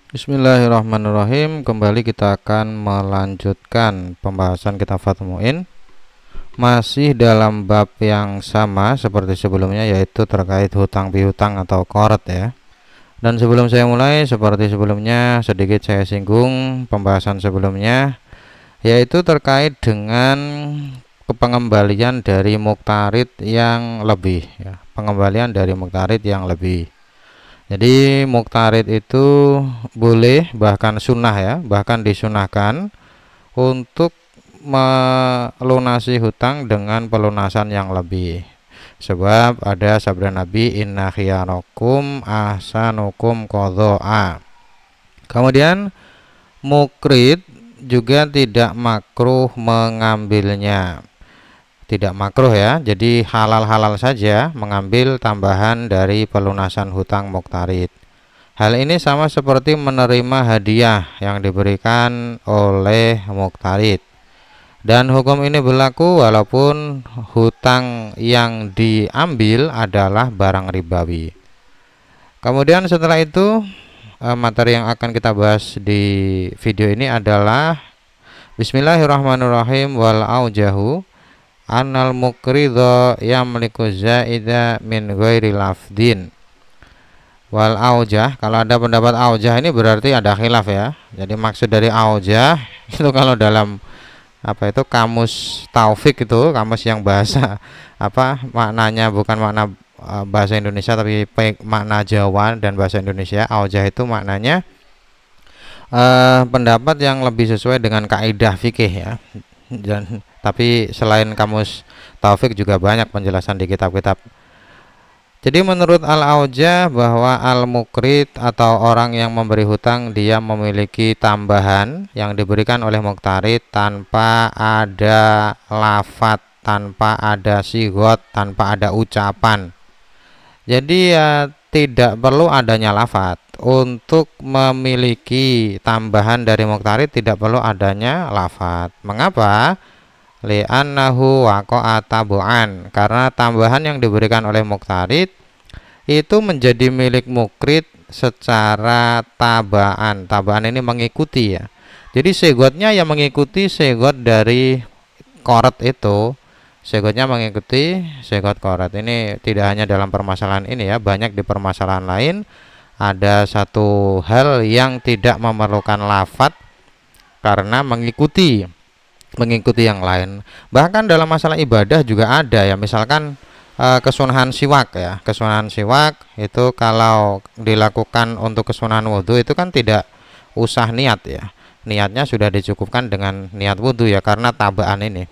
Bismillahirrahmanirrahim. Kembali kita akan melanjutkan pembahasan kitab Fathul Mu'in, masih dalam bab yang sama seperti sebelumnya, yaitu terkait hutang piutang atau qard ya. Dan sebelum saya mulai, seperti sebelumnya sedikit saya singgung pembahasan sebelumnya, yaitu terkait dengan pengembalian dari muktarid yang lebih ya, pengembalian dari muktarid yang lebih. Jadi muktarid itu boleh, bahkan sunnah ya, bahkan disunahkan untuk melunasi hutang dengan pelunasan yang lebih. Sebab ada sabda Nabi, inna khiyarakum ahsanukum qadha'a. Kemudian mukrid juga tidak makruh mengambilnya. Tidak makruh ya, jadi halal-halal saja mengambil tambahan dari pelunasan hutang muktarid. Hal ini sama seperti menerima hadiah yang diberikan oleh muktarid. Dan hukum ini berlaku walaupun hutang yang diambil adalah barang ribawi. Kemudian setelah itu, materi yang akan kita bahas di video ini adalah Bismillahirrahmanirrahim, wal aujahu annal mukridha yamliku zaida min ghairi lafdin. Wal aujah, kalau ada pendapat aujah ini berarti ada khilaf ya. Jadi maksud dari aujah itu kalau dalam kamus taufik, itu kamus yang bahasa maknanya bukan makna bahasa Indonesia tapi makna Jawa dan bahasa Indonesia. Aujah itu maknanya pendapat yang lebih sesuai dengan kaidah fikih ya. Dan tapi selain kamus taufik juga banyak penjelasan di kitab-kitab. Jadi menurut al-aujah bahwa al-mukrid atau orang yang memberi hutang, dia memiliki tambahan yang diberikan oleh muktarid tanpa ada lafat, tanpa ada sigot, tanpa ada ucapan. Jadi ya tidak perlu adanya lafat. Untuk memiliki tambahan dari muktarid tidak perlu adanya lafat. Mengapa? Li'annahu waqa'a tabu'an, karena tambahan yang diberikan oleh muktarid itu menjadi milik mukrid secara tabaan. Tabaan ini mengikuti ya. Jadi segotnya yang mengikuti segot dari qard itu. Segotnya mengikuti segot qard. Ini tidak hanya dalam permasalahan ini ya, banyak di permasalahan lain. Ada satu hal yang tidak memerlukan lafat karena mengikuti yang lain. Bahkan dalam masalah ibadah juga ada ya, misalkan kesunahan siwak ya. Kesunahan siwak itu kalau dilakukan untuk kesunahan wudhu itu kan tidak usah niat ya. Niatnya sudah dicukupkan dengan niat wudhu ya, karena tabaan ini.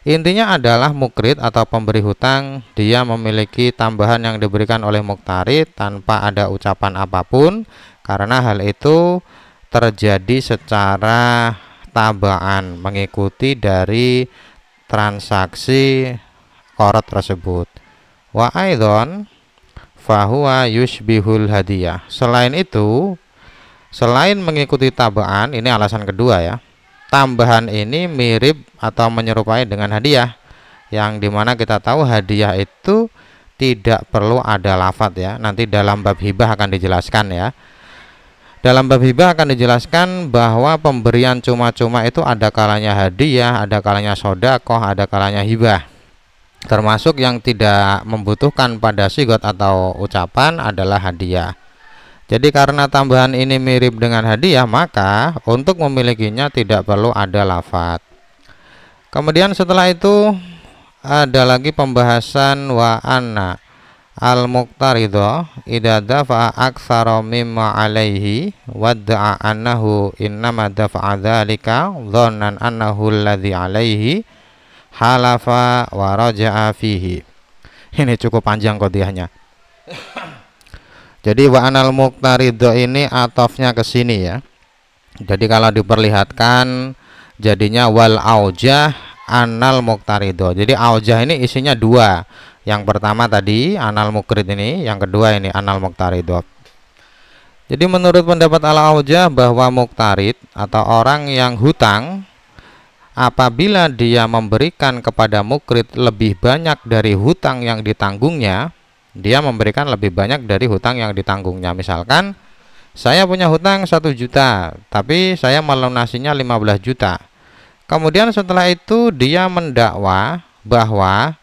Intinya adalah mukrid atau pemberi hutang, dia memiliki tambahan yang diberikan oleh muktarid tanpa ada ucapan apapun, karena hal itu terjadi secara tabaan, mengikuti dari transaksi qard tersebut. Wa aidon fahuwa yushbihul hadiyah. Selain itu, selain mengikuti tabaan, ini alasan kedua ya, tambahan ini mirip atau menyerupai dengan hadiah, yang dimana kita tahu hadiah itu tidak perlu ada lafaz ya. Nanti dalam bab hibah akan dijelaskan ya. Dalam bab hibah akan dijelaskan bahwa pemberian cuma-cuma itu ada kalanya hadiah, ada kalanya sodakoh, ada kalanya hibah. Termasuk yang tidak membutuhkan pada sigot atau ucapan adalah hadiah. Jadi karena tambahan ini mirip dengan hadiah, maka untuk memilikinya tidak perlu ada lafaz. Kemudian setelah itu ada lagi pembahasan wa anna al-muqtaridho idza dafa'a aktsara mimma alaihi wadda'a annahu innama dafa'a dzalika dhannan annahu alladzi alaihi halafa wa raja'a fihi. Ini cukup panjang qodiyahnya. Jadi wa anal muqtaridho ini atofnya ke sini ya. Jadi kalau diperlihatkan jadinya wal aujah anal muqtaridho. Jadi aujah ini isinya dua. Yang pertama tadi anal mukrid ini, yang kedua ini anal muqtaridho. Jadi menurut pendapat al-aujah bahwa muktarid atau orang yang hutang, apabila dia memberikan kepada mukrid lebih banyak dari hutang yang ditanggungnya, dia memberikan lebih banyak dari hutang yang ditanggungnya. Misalkan Saya punya hutang 1 juta, tapi saya melunasinya 15 juta. Kemudian setelah itu dia mendakwa bahwa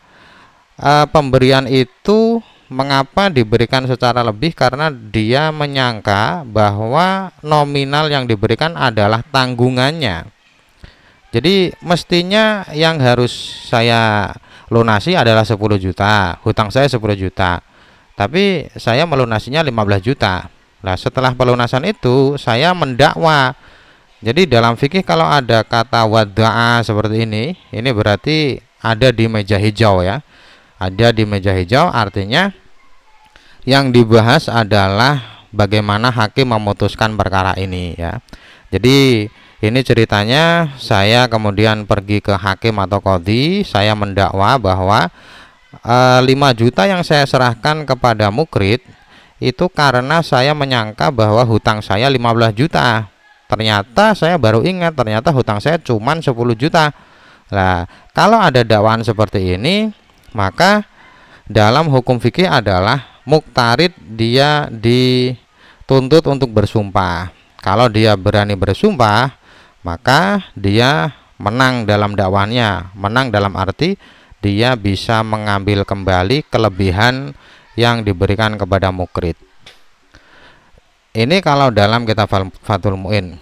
pemberian itu mengapa diberikan secara lebih, karena dia menyangka bahwa nominal yang diberikan adalah tanggungannya. Jadi mestinya yang harus saya lunasi adalah 10 juta, hutang saya 10 juta, tapi saya melunasinya 15 juta. Nah, setelah pelunasan itu saya mendakwa. Jadi dalam fikih kalau ada kata wada'a seperti ini berarti ada di meja hijau ya. Ada di meja hijau, artinya yang dibahas adalah bagaimana hakim memutuskan perkara ini ya. Jadi ini ceritanya, saya kemudian pergi ke hakim atau qadhi, saya mendakwa bahwa 5 juta yang saya serahkan kepada mukrid itu karena saya menyangka bahwa hutang saya 15 juta. Ternyata saya baru ingat, ternyata hutang saya cuma 10 juta. Nah, kalau ada dakwaan seperti ini, maka dalam hukum fikih adalah muktarid dia dituntut untuk bersumpah. Kalau dia berani bersumpah, maka dia menang dalam dakwaannya. Menang dalam arti dia bisa mengambil kembali kelebihan yang diberikan kepada mukrid. Ini kalau dalam kitab Fathul Mu'in.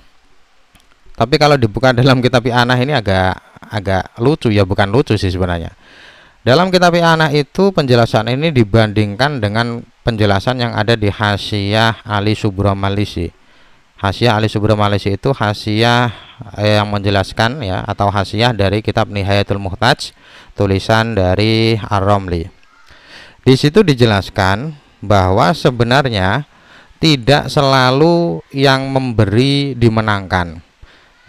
Tapi kalau dibuka dalam kitab I'anah ini agak lucu ya, bukan lucu sih sebenarnya. Dalam kitab I'anah itu penjelasan ini dibandingkan dengan penjelasan yang ada di Hasyiah Ali Subromalisi. Hasyiah Ali Subromalisi itu hasyiah yang menjelaskan ya, atau hasyiah dari kitab Nihayatul Muhtaj, tulisan dari Ar-Romli. Di situ dijelaskan bahwa sebenarnya tidak selalu yang memberi dimenangkan.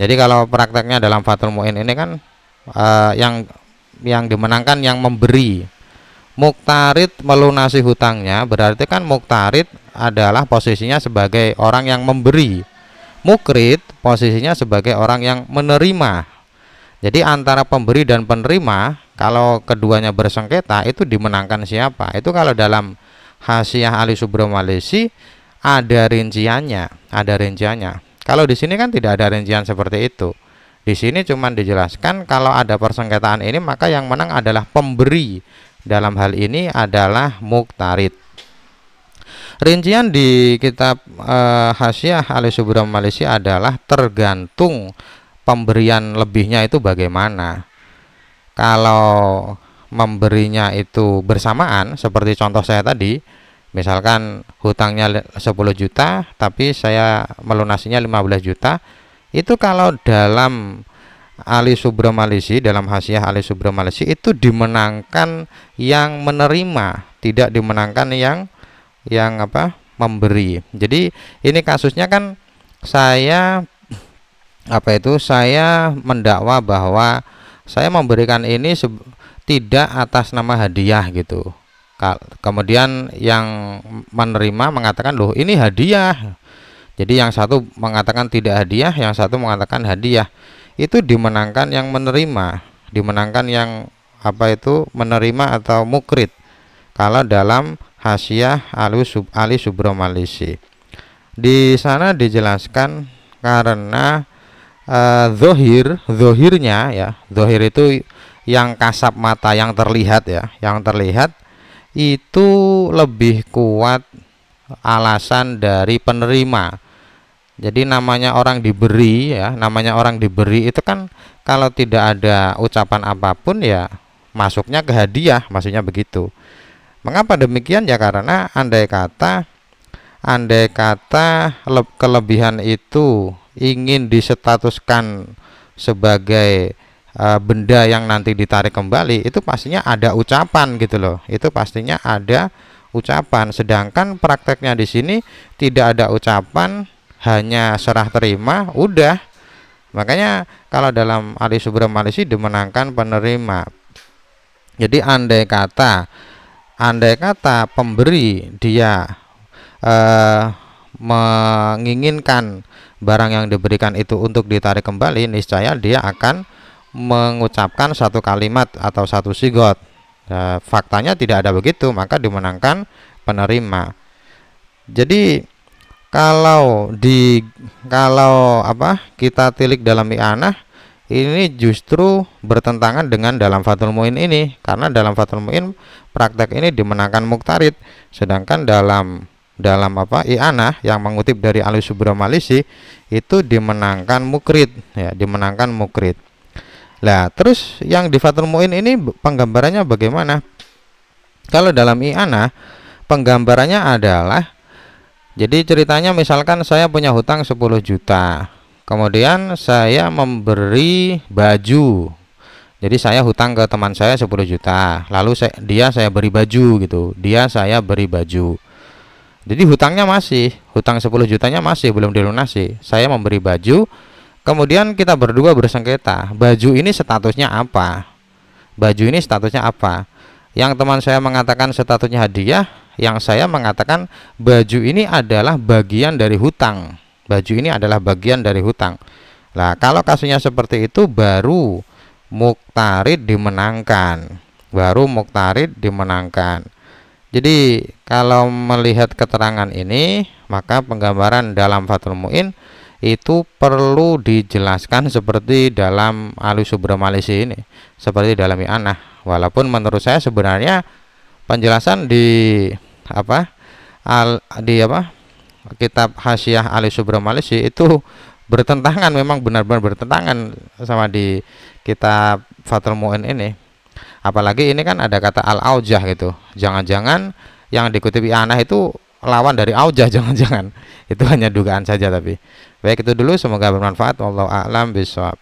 Jadi kalau prakteknya dalam Fathul Mu'in ini kan yang dimenangkan yang memberi. Muktarid melunasi hutangnya, berarti kan muktarid adalah posisinya sebagai orang yang memberi, mukrid posisinya sebagai orang yang menerima. Jadi antara pemberi dan penerima, kalau keduanya bersengketa, itu dimenangkan siapa? Itu kalau dalam Hasyiah Ali Subromalisi ada rinciannya, Kalau di sini kan tidak ada rincian seperti itu. Di sini cuma dijelaskan kalau ada persengketaan ini, maka yang menang adalah pemberi. Dalam hal ini adalah muktarid. Rincian di kitab Hasyiah Ali Subromalisi adalah tergantung pemberian lebihnya itu bagaimana. Kalau memberinya itu bersamaan, seperti contoh saya tadi, misalkan hutangnya 10 juta tapi saya melunasinya 15 juta, itu kalau dalam Ali Subromalisi, dalam Hasyiah Ali Subromalisi itu dimenangkan yang menerima, tidak dimenangkan yang memberi. Jadi ini kasusnya kan saya saya mendakwa bahwa saya memberikan ini tidak atas nama hadiah gitu. Kemudian yang menerima mengatakan, loh ini hadiah. Jadi yang satu mengatakan tidak hadiah, yang satu mengatakan hadiah. Itu dimenangkan yang menerima, dimenangkan yang menerima atau mukrid. Kalau dalam Hasyiah Ali Subromalisi, di sana dijelaskan karena zohirnya ya, zohir itu yang kasat mata, yang terlihat ya, yang terlihat itu lebih kuat alasan dari penerima. Jadi namanya orang diberi ya, namanya orang diberi itu kan kalau tidak ada ucapan apapun ya masuknya ke hadiah, maksudnya begitu. Mengapa demikian? Ya karena andai kata kelebihan itu ingin disetatuskan sebagai benda yang nanti ditarik kembali, itu pastinya ada ucapan gitu loh. Itu pastinya ada ucapan. Sedangkan prakteknya di sini tidak ada ucapan, hanya serah terima, udah. Makanya kalau dalam Ali Subromalisi dimenangkan penerima. Jadi andai kata pemberi dia menginginkan barang yang diberikan itu untuk ditarik kembali, niscaya dia akan mengucapkan satu kalimat atau satu sigot. Faktanya tidak ada begitu, maka dimenangkan penerima. Jadi Kalau apa kita tilik dalam i'anah, ini justru bertentangan dengan dalam Fathul Muin ini, karena dalam Fathul Muin praktek ini dimenangkan muktarid, sedangkan dalam apa i'anah yang mengutip dari Ali Subramalisi itu dimenangkan mukrid ya, dimenangkan mukrid. Lah terus yang di Fathul Muin ini penggambarannya bagaimana? Kalau dalam i'anah penggambarannya adalah, jadi ceritanya misalkan saya punya hutang 10 juta. Kemudian saya memberi baju. Jadi saya hutang ke teman saya 10 juta. Lalu saya beri baju gitu. Dia saya beri baju. Jadi hutangnya masih, hutang 10 jutanya masih belum dilunasi. Saya memberi baju. Kemudian kita berdua bersengketa. Baju ini statusnya apa? Baju ini statusnya apa? Yang teman saya mengatakan statusnya hadiah, yang saya mengatakan baju ini adalah bagian dari hutang. Baju ini adalah bagian dari hutang. Nah, kalau kasusnya seperti itu baru muktarid dimenangkan. Baru muktarid dimenangkan. Jadi kalau melihat keterangan ini, maka penggambaran dalam Fathul Muin itu perlu dijelaskan seperti dalam Ali Subramalisi ini, seperti dalam i'anah. Walaupun menurut saya sebenarnya penjelasan di kitab Hasyiah Ali Subramalisi itu bertentangan, memang benar-benar bertentangan sama di kitab Fathul Muin ini. Apalagi ini kan ada kata al-aujah gitu. Jangan-jangan yang dikutip i'anah itu lawan dari aujah, jangan-jangan. Itu hanya dugaan saja tapi. Baik, itu dulu, semoga bermanfaat. Wallahu a'lam bishawab.